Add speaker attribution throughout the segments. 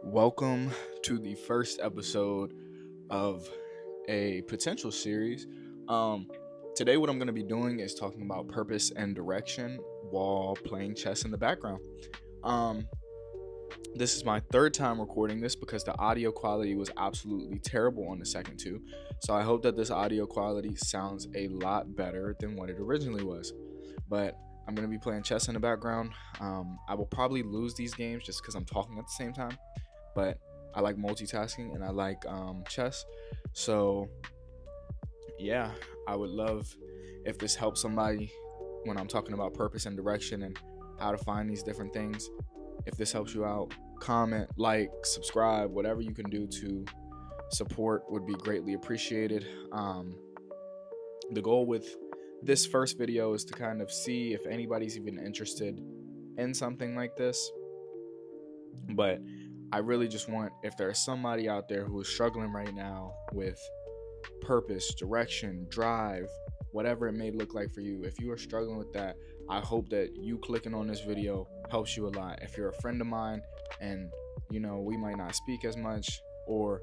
Speaker 1: Welcome to the first episode of a potential series. Um, Today, what I'm going to be doing is talking about purpose and direction while playing chess in the background. Um, this is my third time recording this because the audio quality was absolutely terrible on the second two. So I hope that this audio quality sounds a lot better than what it originally was. But I'm going to be playing chess in the background. I will probably lose these games just because I'm talking at the same time, but I like multitasking and I like chess. So yeah, I would love if this helps somebody when I'm talking about purpose and direction and how to find these different things. If this helps you out, comment, like, subscribe, whatever you can do to support would be greatly appreciated. The goal with this first video is to kind of see if anybody's even interested in something like this. But I really just want, if there's somebody out there who is struggling right now with purpose, direction, drive, whatever it may look like for you, if you are struggling with that, I hope that you clicking on this video helps you a lot. If you're a friend of mine and we might not speak as much, or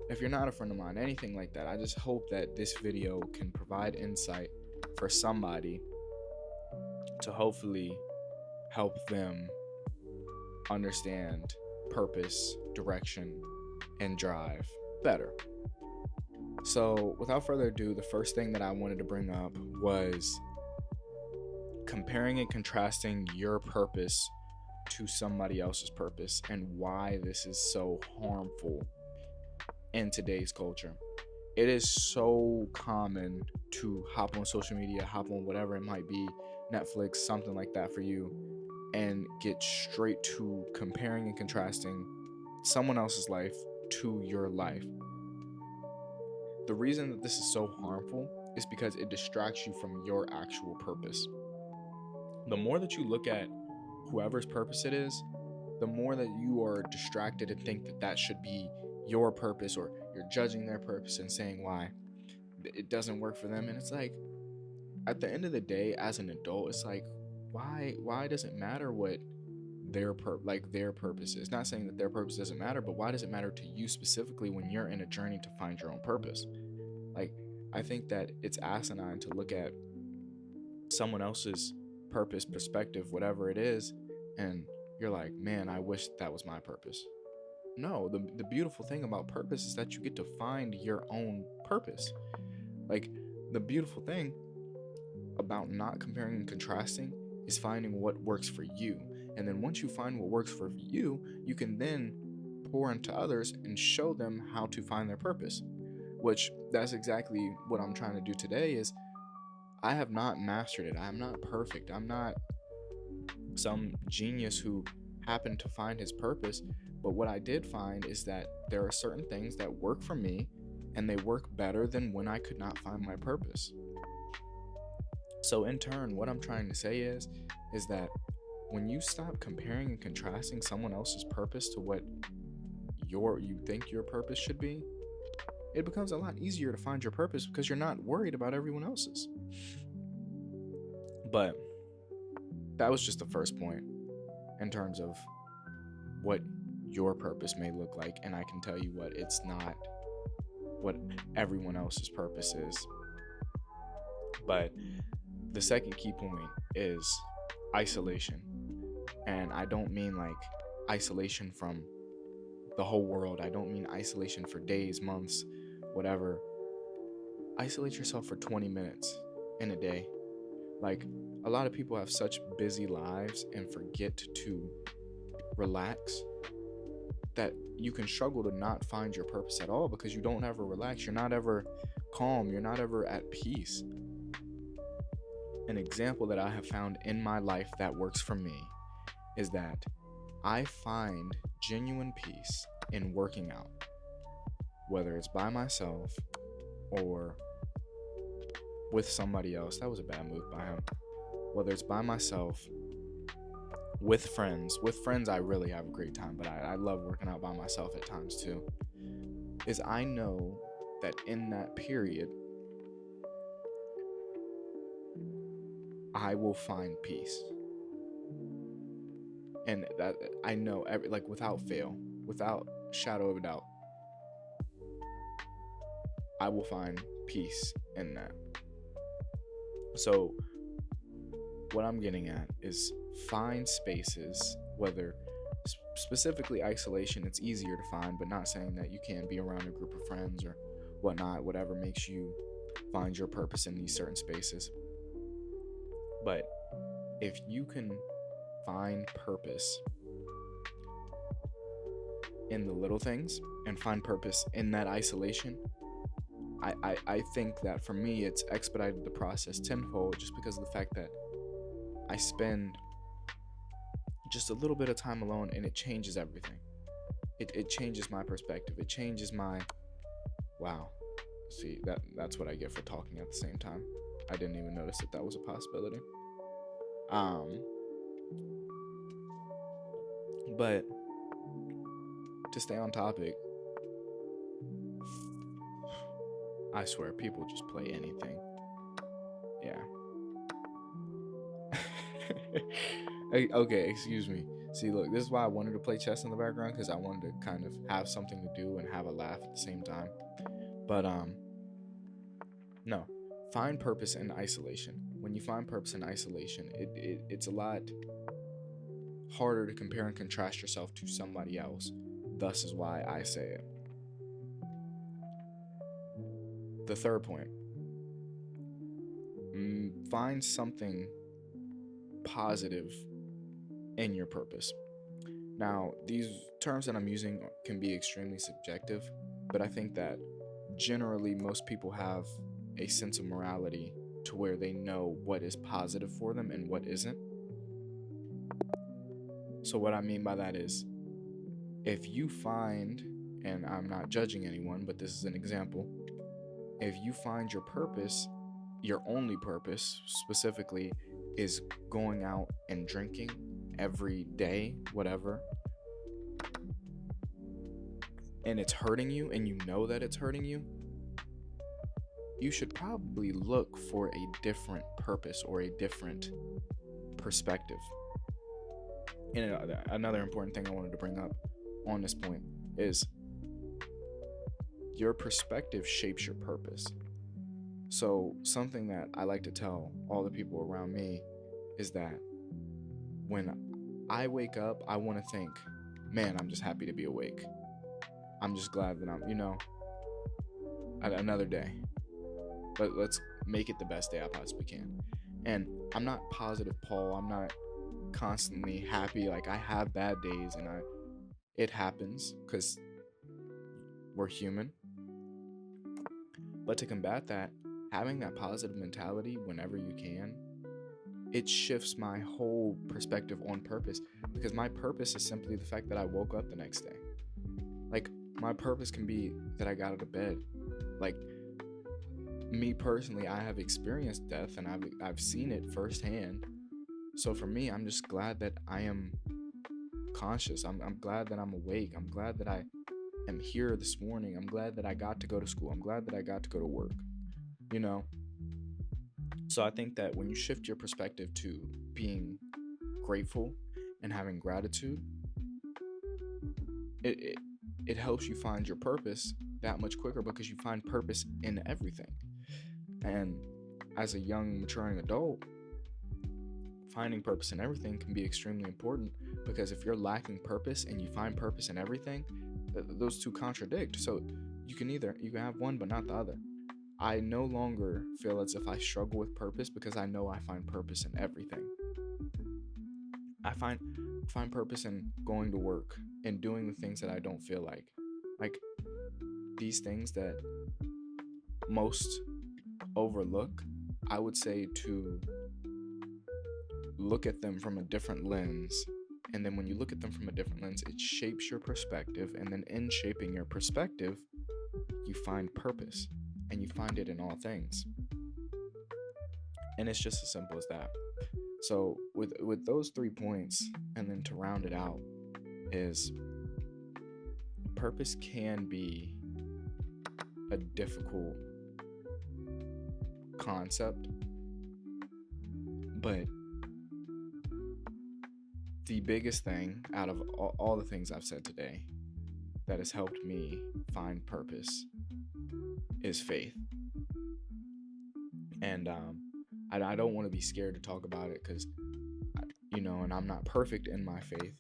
Speaker 1: if you're not a friend of mine, anything like that, I just hope that this video can provide insight for somebody to hopefully help them understand purpose, direction, and drive better. So, without further ado, the first thing that I wanted to bring up was comparing and contrasting your purpose to somebody else's purpose and why this is so harmful in today's culture. It is so common to hop on social media, hop on whatever it might be, Netflix, something like that for you, and get straight to comparing and contrasting someone else's life to your life. The reason that this is so harmful is because it distracts you from your actual purpose. The more that you look at whoever's purpose it is, the more that you are distracted and think that that should be your purpose, or you're judging their purpose and saying why it doesn't work for them. And it's like, at the end of the day, as an adult, it's like, why does it matter what their purpose is? Not saying that their purpose doesn't matter, but why does it matter to you specifically when you're in a journey to find your own purpose? Like, I think that it's asinine to look at someone else's purpose, perspective, whatever it is, and you're like, man, I wish that was my purpose. No, the beautiful thing about purpose is that you get to find your own purpose. Like, the beautiful thing about not comparing and contrasting is finding what works for you. And then once you find what works for you, you can then pour into others and show them how to find their purpose. Which, that's exactly what I'm trying to do today. Is I have not mastered it. I'm not perfect. I'm not some genius who happened to find his purpose. But what I did find is that there are certain things that work for me, and they work better than when I could not find my purpose. So in turn, what I'm trying to say is that when you stop comparing and contrasting someone else's purpose to what you think your purpose should be, it becomes a lot easier to find your purpose because you're not worried about everyone else's. But that was just the first point in terms of what your purpose may look like, and I can tell you what it's not what everyone else's purpose is. But the second key point is isolation. And I don't mean like isolation from the whole world. I don't mean isolation for days, months, whatever. Isolate yourself for 20 minutes in a day. Like, a lot of people have such busy lives and forget to relax that you can struggle to not find your purpose at all because you don't ever relax. You're not ever calm. You're not ever at peace. An example that I have found in my life that works for me is that I find genuine peace in working out, whether it's by myself or with somebody else. That was a bad move by him. Whether it's by myself, with friends. With friends, I really have a great time, but I love working out by myself at times too. Is I know that in that period, I will find peace. And that I know, without fail. without shadow of a doubt, I will find peace in that. So what I'm getting at is find spaces, whether specifically isolation, it's easier to find, but not saying that you can't be around a group of friends or whatnot, whatever makes you find your purpose in these certain spaces. But if you can find purpose in the little things and find purpose in that isolation, I think that for me it's expedited the process tenfold, just because of the fact that I spend just a little bit of time alone and it changes everything. It changes my perspective. It changes my wow. See, that's what I get for talking at the same time. I didn't even notice that was a possibility. But to stay on topic, I swear people just play anything. Yeah. Okay, excuse me. See, look, this is why I wanted to play chess in the background, because I wanted to kind of have something to do and have a laugh at the same time. But no, find purpose in isolation. When you find purpose in isolation, it's a lot harder to compare and contrast yourself to somebody else. Thus is why I say it. The third point, find something positive in your purpose. Now, these terms that I'm using can be extremely subjective, but I think that generally most people have a sense of morality to where they know what is positive for them and what isn't. So what I mean by that is, if you find, and I'm not judging anyone, but this is an example, if you find your purpose, your only purpose specifically, is going out and drinking every day, whatever, and it's hurting you and you know that it's hurting you, you should probably look for a different purpose or a different perspective. And another important thing I wanted to bring up on this point is your perspective shapes your purpose. So something that I like to tell all the people around me is that when I wake up, I want to think, man, I'm just happy to be awake. I'm just glad that I'm, another day. But let's make it the best day I possibly can. And I'm not positive Paul. I'm not constantly happy. Like, I have bad days, and it happens because we're human. But to combat that, having that positive mentality whenever you can, it shifts my whole perspective on purpose, because my purpose is simply the fact that I woke up the next day. Like, my purpose can be that I got out of bed. Like, me personally, I have experienced death and I've seen it firsthand. So for me, I'm just glad that I am conscious. I'm glad that I'm awake. I'm glad that I am here this morning. I'm glad that I got to go to school. I'm glad that I got to go to work. So I think that when you shift your perspective to being grateful and having gratitude, it helps you find your purpose that much quicker, because you find purpose in everything. And as a young, maturing adult, finding purpose in everything can be extremely important, because if you're lacking purpose and you find purpose in everything, those two contradict. So you can have one but not the other. I no longer feel as if I struggle with purpose, because I know I find purpose in everything. I find purpose in going to work and doing the things that I don't feel like these things that most overlook. I would say to look at them from a different lens, and then when you look at them from a different lens, it shapes your perspective, and then in shaping your perspective, you find purpose, and you find it in all things. And it's just as simple as that. So with those 3 points, and then to round it out, is purpose can be a difficult concept, but the biggest thing out of all the things I've said today that has helped me find purpose is faith. And I don't want to be scared to talk about it because, and I'm not perfect in my faith,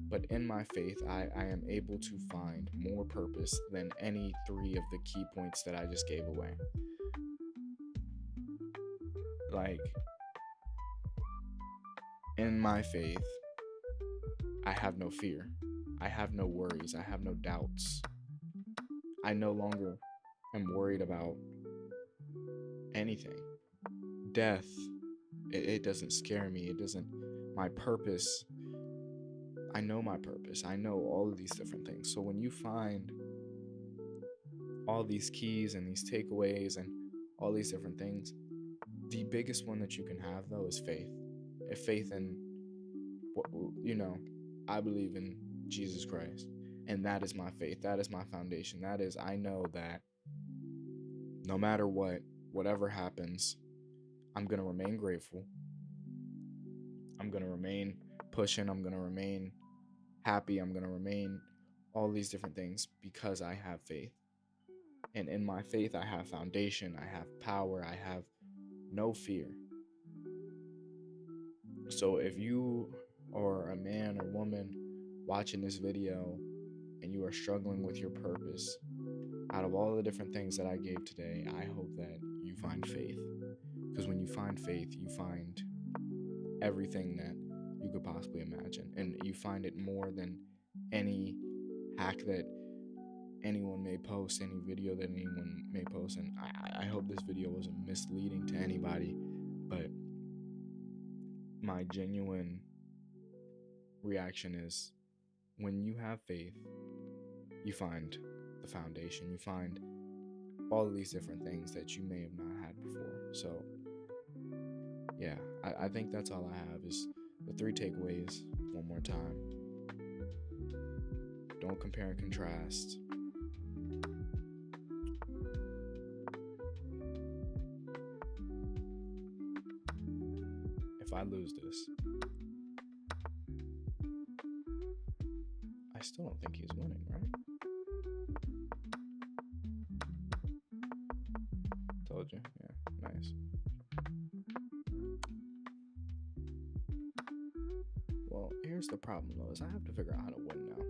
Speaker 1: but in my faith, I am able to find more purpose than any three of the key points that I just gave away. Like, in my faith, I have no fear. I have no worries. I have no doubts. I no longer am worried about anything. Death, it doesn't scare me. It doesn't, my purpose, I know my purpose. I know all of these different things. So when you find all these keys and these takeaways and all these different things, the biggest one that you can have, though, is faith. If faith in, I believe in Jesus Christ. And that is my faith. That is my foundation. That is, I know that no matter whatever happens, I'm going to remain grateful. I'm going to remain pushing. I'm going to remain happy. I'm going to remain all these different things because I have faith. And in my faith, I have foundation. I have power. I have no fear. So if you are a man or woman watching this video and you are struggling with your purpose, out of all the different things that I gave today, I hope that you find faith. Because when you find faith, you find everything that you could possibly imagine. And you find it more than any hack that anyone may post, any video that anyone may post. And I hope this video wasn't misleading to anybody, but my genuine reaction is when you have faith, you find the foundation. You find all of these different things that you may have not had before. So yeah, I think that's all I have is the 3 takeaways one more time. Don't compare and contrast. If I lose this, I still don't think he's winning, right? Told you. Yeah, nice. Well, here's the problem though, is I have to figure out how to win now.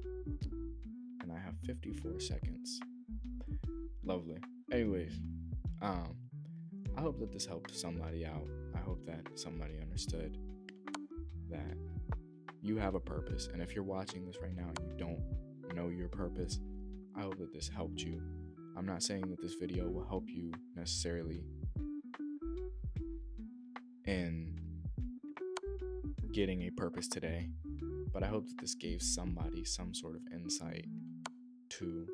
Speaker 1: And I have 54 seconds. Lovely. Anyways, I hope that this helped somebody out. I hope that somebody understood that you have a purpose. And if you're watching this right now and you don't know your purpose, I hope that this helped you. I'm not saying that this video will help you necessarily in getting a purpose today, but I hope that this gave somebody some sort of insight to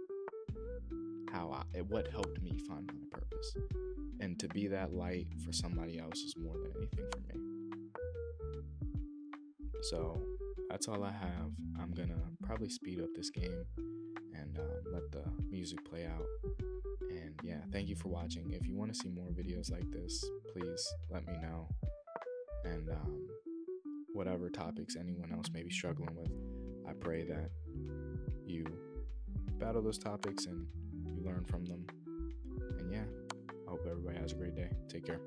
Speaker 1: what helped me find my purpose. And to be that light for somebody else is more than anything for me. So that's all I have. I'm gonna probably speed up this game and let the music play out. And yeah, thank you for watching. If you want to see more videos like this, please let me know. And whatever topics anyone else may be struggling with, I pray that you battle those topics and you learn from them. And yeah, I hope everybody has a great day. Take care.